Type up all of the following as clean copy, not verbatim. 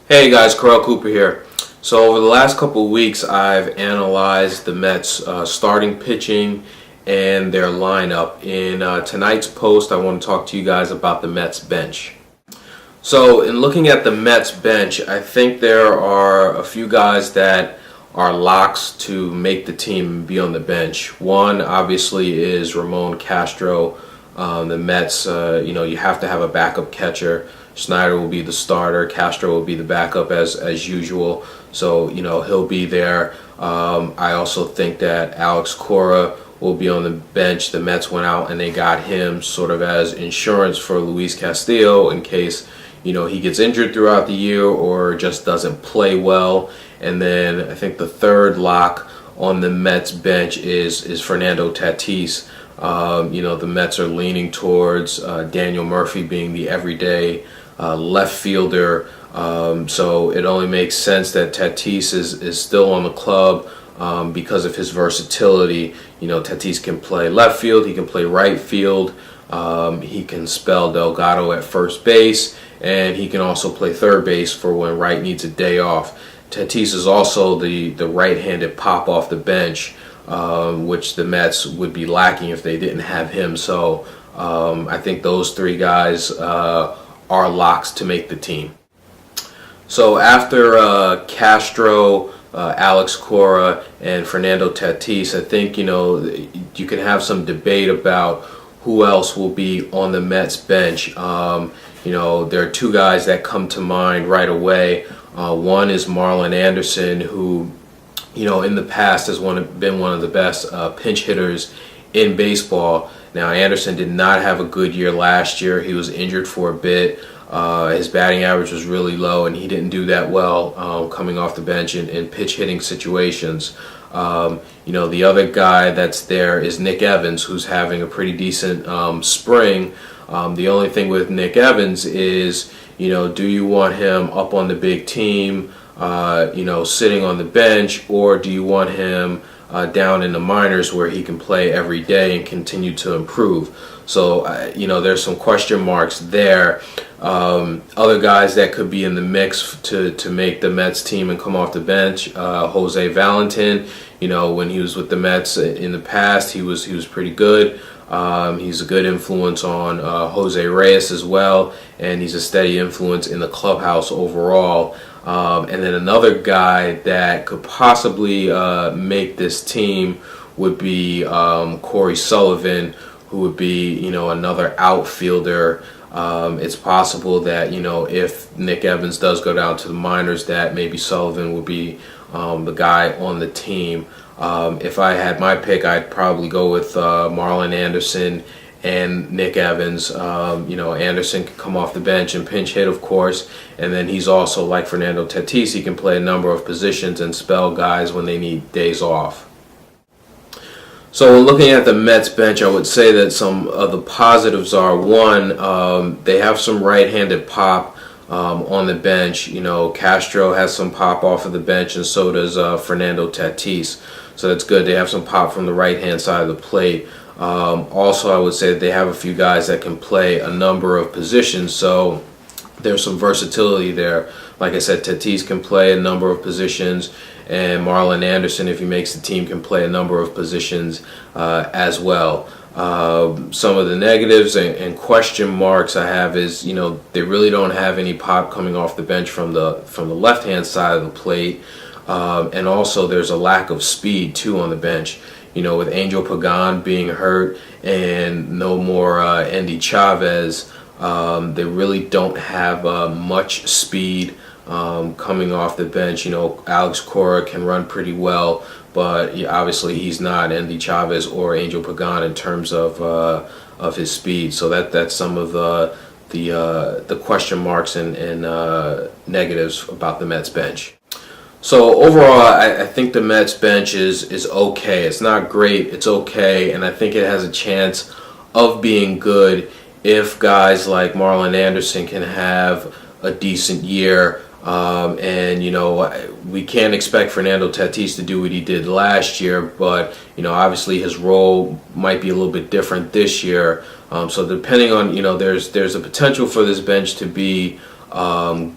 Hey guys, Corell Cooper here. So over the last couple of weeks, I've analyzed the Mets starting pitching and their lineup. In tonight's post, I want to talk to you guys about the Mets bench. So in looking at the Mets bench, I think there are a few guys that are locks to make the team and be on the bench. One obviously is Ramon Castro. The Mets, you have to have a backup catcher. Snyder will be the starter. Castro will be the backup as usual. So he'll be there. I also think that Alex Cora will be on the bench. The Mets went out and they got him sort of as insurance for Luis Castillo in case he gets injured throughout the year or just doesn't play well. And then I think the third lock on the Mets bench is Fernando Tatis. The Mets are leaning towards Daniel Murphy being the everyday left fielder. So it only makes sense that Tatis is still on the club because of his versatility. Tatis can play left field, he can play right field, he can spell Delgado at first base, and he can also play third base for when Wright needs a day off. Tatis is also the right-handed pop off the bench, which the Mets would be lacking if they didn't have him. So I think those three guys are locks to make the team. So after Castro, Alex Cora, and Fernando Tatis, I think you can have some debate about who else will be on the Mets bench. There are two guys that come to mind right away. One is Marlon Anderson, who in the past has been one of the best pinch hitters in baseball. Now, Anderson did not have a good year last year. He was injured for a bit. His batting average was really low, and he didn't do that well coming off the bench in pitch hitting situations. The other guy that's there is Nick Evans, who's having a pretty decent spring. The only thing with Nick Evans is, do you want him up on the big team, sitting on the bench, or do you want him down in the minors where he can play every day and continue to improve? So, there's some question marks there. Other guys that could be in the mix to make the Mets team and come off the bench, Jose Valentin. When he was with the Mets in the past, he was pretty good. He's a good influence on Jose Reyes as well, and he's a steady influence in the clubhouse overall. And then another guy that could possibly make this team would be Corey Sullivan, who would be another outfielder. It's possible that if Nick Evans does go down to the minors, that maybe Sullivan would be the guy on the team. If I had my pick, I'd probably go with Marlon Anderson and Nick Evans. Anderson can come off the bench and pinch hit, of course, and then he's also like Fernando Tatis. He can play a number of positions and spell guys when they need days off. So when looking at the Mets bench, I would say that some of the positives are, one, they have some right-handed pop on the bench. Castro has some pop off of the bench, and so does Fernando Tatis. So that's good. They have some pop from the right-hand side of the plate. Also, I would say that they have a few guys that can play a number of positions, so there's some versatility there. Like I said, Tatis can play a number of positions, and Marlon Anderson, if he makes the team, can play a number of positions as well. Some of the negatives and question marks I have is, they really don't have any pop coming off the bench from the left-hand side of the plate, and also there's a lack of speed too on the bench. With Angel Pagan being hurt and no more Andy Chavez, they really don't have much speed coming off the bench. Alex Cora can run pretty well, but obviously he's not Andy Chavez or Angel Pagan in terms of his speed. So that's some of the question marks and negatives about the Mets bench. So overall, I think the Mets bench is okay. It's not great, it's okay, and I think it has a chance of being good if guys like Marlon Anderson can have a decent year. We can't expect Fernando Tatis to do what he did last year, but obviously his role might be a little bit different this year. So depending on there's a potential for this bench to be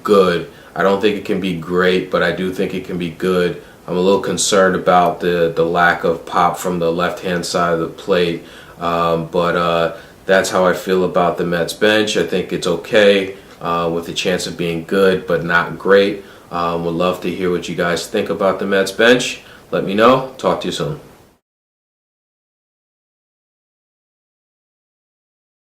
good. I don't think it can be great, but I do think it can be good. I'm a little concerned about the lack of pop from the left-hand side of the plate, but that's how I feel about the Mets bench. I think it's okay with a chance of being good, but not great. Would love to hear what you guys think about the Mets bench. Let me know. Talk to you soon.